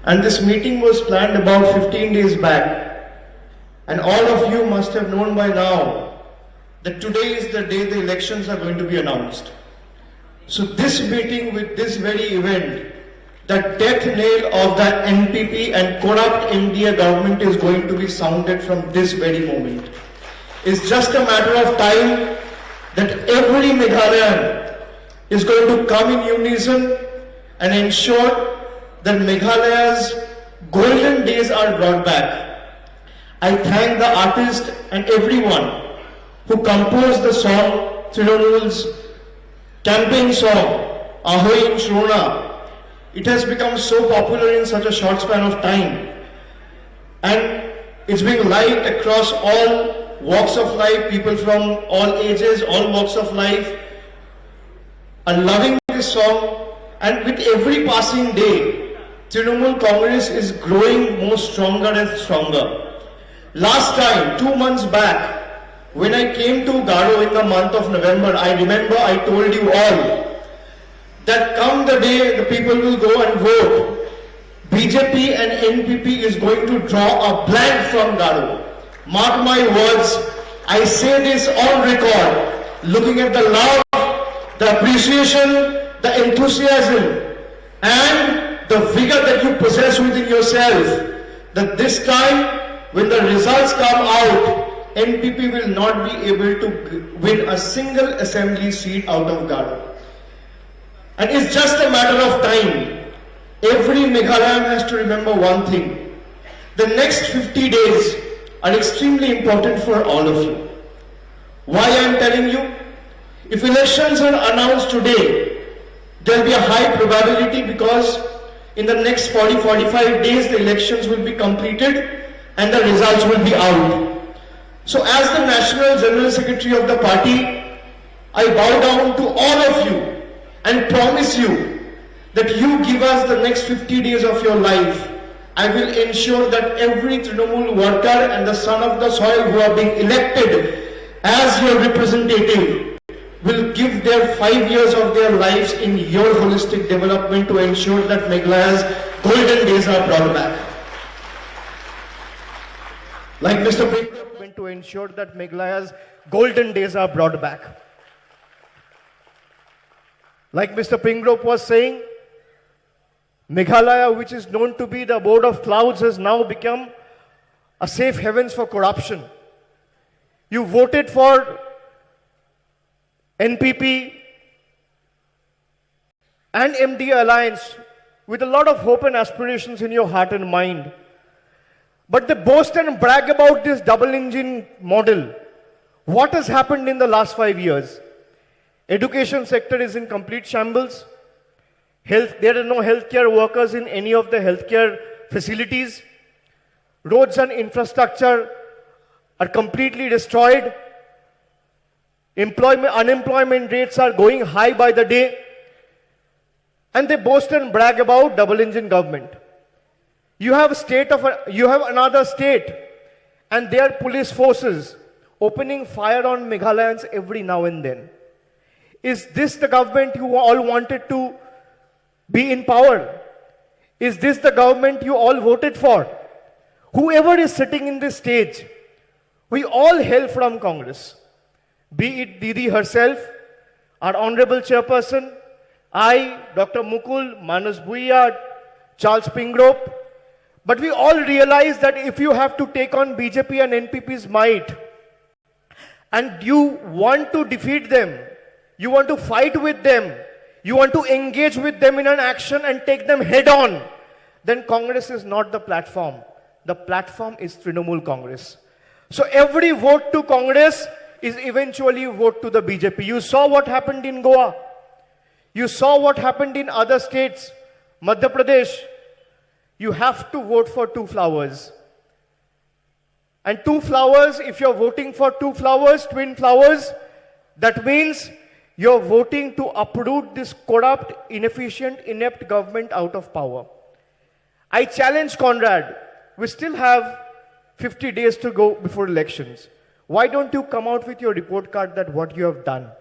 And this meeting was planned about 15 days back. And all of you must have known by now that today is the day the elections are going to be announced. So this meeting with this very event, the death knell of the NPP and corrupt India government is going to be sounded from this very moment. It's just a matter of time that every Meghalayan is going to come in unison and ensure that Meghalaya's golden days are brought back. I thank the artist and everyone who composed the song, Trinamool's campaign song, Ahoy in Shrona. It has become so popular in such a short span of time. And it's being liked across all walks of life. People from all ages, all walks of life are loving this song. And with every passing day, Trinamool Congress is growing more stronger and stronger. Last time, 2 months back, when I came to Garo in the month of November, I remember I told you all that come the day the people will go and vote, BJP and NPP is going to draw a blank from Garo. Mark my words, I say this on record, looking at the love, the appreciation, the enthusiasm and the vigor that you possess within yourself, that this time when the results come out, NPP will not be able to win a single assembly seat out of Garo. And it's just a matter of time. Every Meghalayan has to remember one thing. The next 50 days are extremely important for all of you. Why I am telling you? If elections are announced today, there will be a high probability because in the next 40-45 days the elections will be completed and the results will be out. So as the National General Secretary of the party, I bow down to all of you and promise you that you give us the next 50 days of your life. I will ensure that every Trinamool worker and the son of the soil who are being elected as your representative will give their 5 years of their lives in your holistic development to ensure that Meghalaya's golden days are brought back. Like Mr. Pringrove, to ensure that Meghalaya's golden days are brought back. Like Mr. Pringrove was saying, Meghalaya, which is known to be the abode of clouds, has now become a safe havens for corruption. You voted for NPP and MDA alliance with a lot of hope and aspirations in your heart and mind. But they boast and brag about this double engine model. What has happened in the last 5 years? Education sector is in complete shambles. There are no healthcare workers in any of the healthcare facilities. Roads and infrastructure are completely destroyed. Unemployment rates are going high by the day. And they boast and brag about double engine government. You have another state and their police forces opening fire on Meghalayans every now and then. Is this the government you all wanted to be in power? Is this the government you all voted for? Whoever is sitting in this stage, we all hail from Congress. Be it Didi herself, our Honorable Chairperson, I, Dr. Mukul, Manas Bhuiya, Charles Pringrove. But we all realize that if you have to take on BJP and NPP's might, and you want to defeat them, you want to fight with them, you want to engage with them in an action and take them head on, then Congress is not the platform. The platform is Trinamool Congress. So every vote to Congress is eventually a vote to the BJP. You saw what happened in Goa. You saw what happened in other states. Madhya Pradesh. You have to vote for 2 flowers. And 2 flowers, if you're voting for 2 flowers, twin flowers, that means you're voting to uproot this corrupt, inefficient, inept government out of power. I challenge Conrad. We still have 50 days to go before elections. Why don't you come out with your report card that what you have done?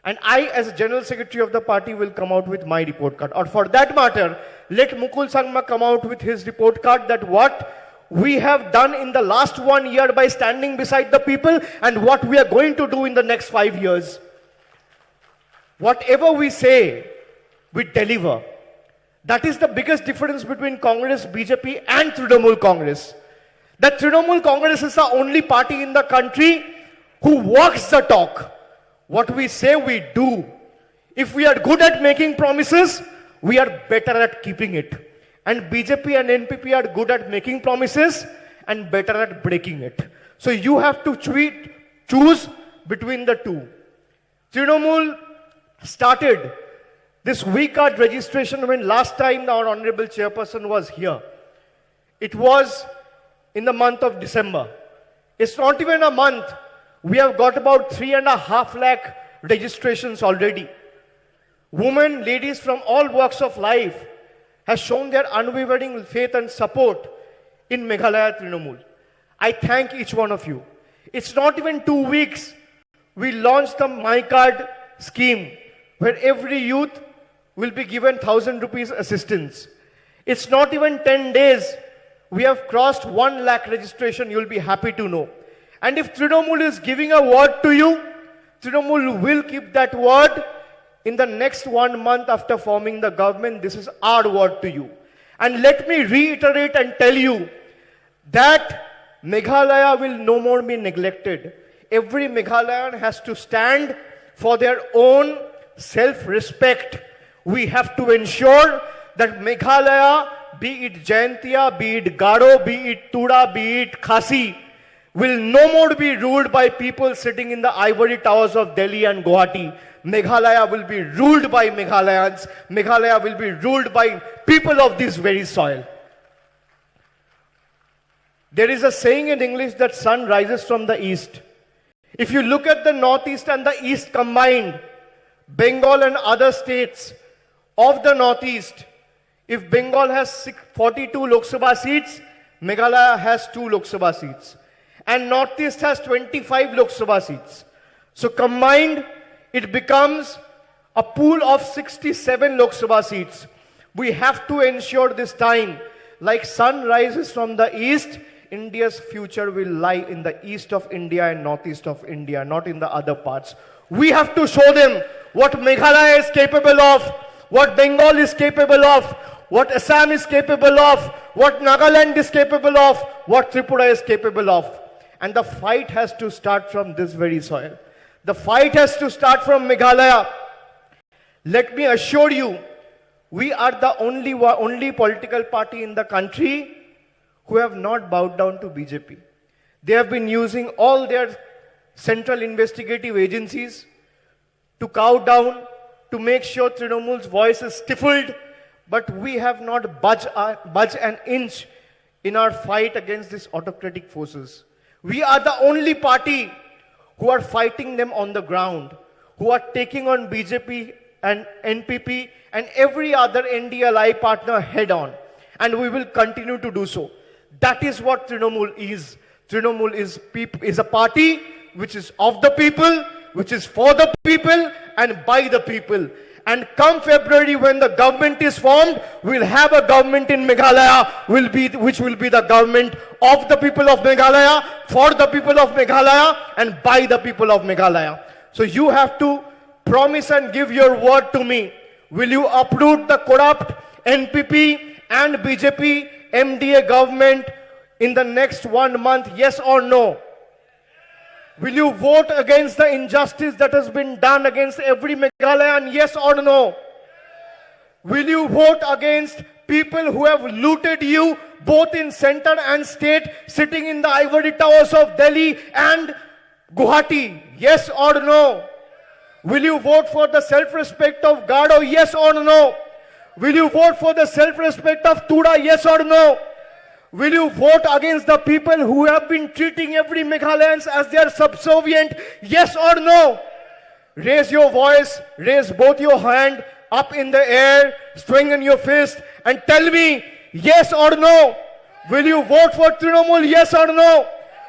And I, as a General Secretary of the party, will come out with my report card. Or for that matter, let Mukul Sangma come out with his report card that what we have done in the last 1 year by standing beside the people and what we are going to do in the next 5 years. Whatever we say, we deliver. That is the biggest difference between Congress, BJP and Trinamool Congress. That Trinamool Congress is the only party in the country who walks the talk. What we say, we do. If we are good at making promises, we are better at keeping it. And BJP and NPP are good at making promises and better at breaking it. So you have to choose between the two. Trinamool started this V-card registration when last time our Honorable Chairperson was here. It was in the month of December. It's not even a month. We have got about 3.5 lakh registrations already. Women, ladies from all walks of life have shown their unwavering faith and support in Meghalaya Trinamool. I thank each one of you. It's not even 2 weeks. We launched the My Card scheme where every youth will be given 1,000 rupees assistance. It's not even 10 days. We have crossed 1 lakh registration, you'll be happy to know. And if Trinamool is giving a word to you, Trinamool will keep that word. In the next 1 month after forming the government, this is our word to you. And let me reiterate and tell you that Meghalaya will no more be neglected. Every Meghalayan has to stand for their own self-respect. We have to ensure that Meghalaya, be it Jaintia, be it Garo, be it Tuda, be it Khasi, will no more be ruled by people sitting in the ivory towers of Delhi and Guwahati. Meghalaya will be ruled by Meghalayans. Meghalaya will be ruled by people of this very soil. There is a saying in English that sun rises from the east. If you look at the northeast and the east combined, Bengal and other states of the northeast, if Bengal has 42 Lok Sabha seats, Meghalaya has 2 Lok Sabha seats. And northeast has 25 Lok Sabha seats. So combined, it becomes a pool of 67 Lok Sabha seats. We have to ensure this time, like sun rises from the east, India's future will lie in the east of India and northeast of India, not in the other parts. We have to show them what Meghalaya is capable of, what Bengal is capable of, what Assam is capable of, what Nagaland is capable of, what Tripura is capable of. And the fight has to start from this very soil. The fight has to start from Meghalaya. Let me assure you, we are the only political party in the country who have not bowed down to BJP. They have been using all their central investigative agencies to cow down, to make sure Trinamool's voice is stifled, but we have not budged an inch in our fight against these autocratic forces. We are the only party who are fighting them on the ground, who are taking on BJP and NPP and every other NDLI partner head on. And we will continue to do so. That is what Trinamool is. Trinamool is a party which is of the people, which is for the people and by the people. And come February, when the government is formed, we'll have a government in Meghalaya which will be the government of the people of Meghalaya, for the people of Meghalaya and by the people of Meghalaya. So you have to promise and give your word to me. Will you uproot the corrupt NPP and BJP MDA government in the next 1 month, yes or no? Will you vote against the injustice that has been done against every Meghalayan, yes or no? Will you vote against people who have looted you both in center and state, sitting in the ivory towers of Delhi and Guwahati, yes or no? Will you vote for the self-respect of Gado, yes or no? Will you vote for the self-respect of Tuda, yes or no? Will you vote against the people who have been treating every Meghalayan as their subservient, yes or no? Raise your voice, raise both your hand up in the air, strengthen your fist and tell me, yes or no? Will you vote for Trinamool, yes or no?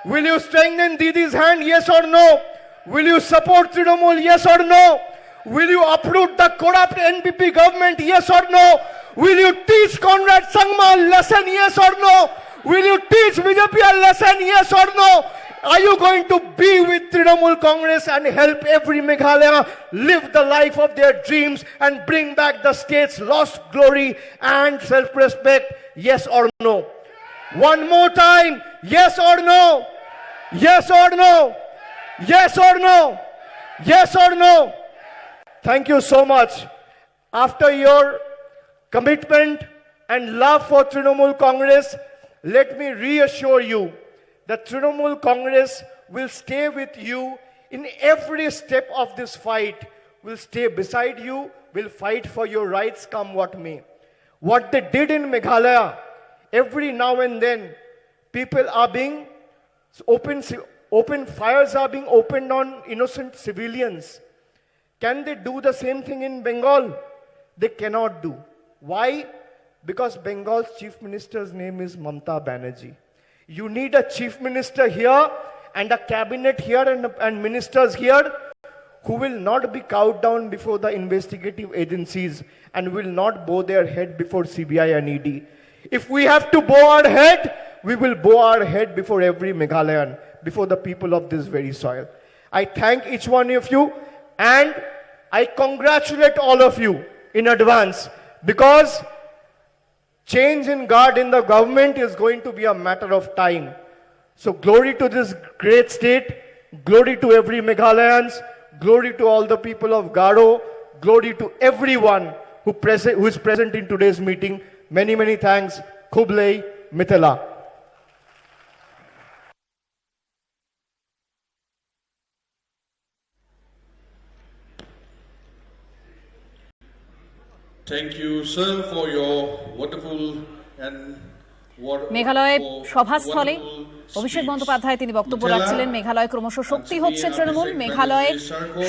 Will you strengthen Didi's hand, yes or no? Will you support Trinamool, yes or no? Will you uproot the corrupt NPP government, yes or no? Will you teach Conrad Sangma a lesson, yes or no? Will you teach BJP a lesson, yes or no? Are you going to be with Trinamool Congress and help every Meghalaya live the life of their dreams and bring back the state's lost glory and self-respect? Yes or no? One more time, yes or no? Yes or no? Yes or no? Yes or no? Thank you so much. After your commitment and love for Trinamool Congress, let me reassure you that Trinamool Congress will stay with you in every step of this fight, will stay beside you, will fight for your rights come what may. What they did in Meghalaya, every now and then, people are being open fires are being opened on innocent civilians. Can they do the same thing in Bengal? They cannot do. Why? Because Bengal's chief minister's name is Mamata Banerjee. You need a chief minister here and a cabinet here and ministers here who will not be cowed down before the investigative agencies and will not bow their head before CBI and ED. If we have to bow our head, we will bow our head before every Meghalayan, before the people of this very soil. I thank each one of you and I congratulate all of you in advance because change in guard in the government is going to be a matter of time. So glory to this great state, glory to every Meghalayans, glory to all the people of Garo, glory to everyone who is present in today's meeting. Many, many thanks. Khublei Mithila. Thank you, sir, for your wonderful and Meghalaya সভাস্থলে Abhishek Bandyopadhyay তিনি বক্তব্য রাখছিলেন। মেঘালয় ক্রমশ শক্তি হচ্ছে তৃণমূল, মেঘালয়ে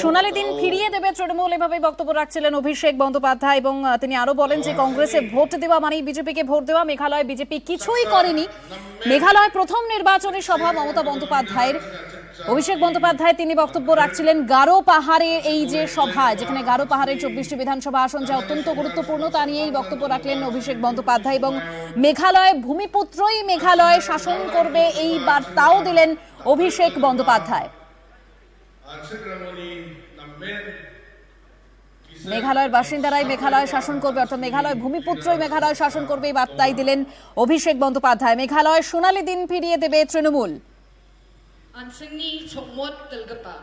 সোনালী দিন ফিরিয়ে দেবে তৃণমূল, এভাবেই বক্তব্য রাখছিলেন অভিষেক বন্দ্যোপাধ্যায়। এবং তিনি আরো বলেন যে কংগ্রেসে ভোট দেওয়া মানেই বিজেপিকে ভোট দেওয়া। মেঘালয় বিজেপি কিছুই করেনি। মেঘালয় প্রথম নির্বাচনী সভা মমতা বন্দ্যোপাধ্যায়ের। অভিষেক বন্দ্যোপাধ্যায় তিনি বক্তব্য রাখছিলেন গারো পাহাড়ের এই যে সভা, যেখানে গারো পাহাড়ের 24টি বিধানসভা আসন যা অত্যন্ত গুরুত্বপূর্ণ, তা নিয়েই বক্তব্য রাখলেন অভিষেক বন্দ্যোপাধ্যায়। এবং মেঘালয় ভূমিপুত্রই মেঘালয় শাসন করবে এই বার্তাও দিলেন অভিষেক বন্দ্যোপাধ্যায়। মেঘালয়ের বাসিন্দারাই মেঘালয় শাসন করবে, অর্থাৎ মেঘালয় ভূমিপুত্রই মেঘালয় শাসন করবে এই বার্তাই দিলেন অভিষেক বন্দ্যোপাধ্যায়। মেঘালয় সোনালী দিন ফিরিয়ে দেবে Trinamool. Ansingni chokmot telgapa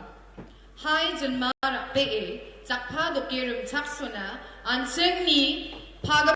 hai janma pe e chakpha dokirum chaksuna ansingni phaga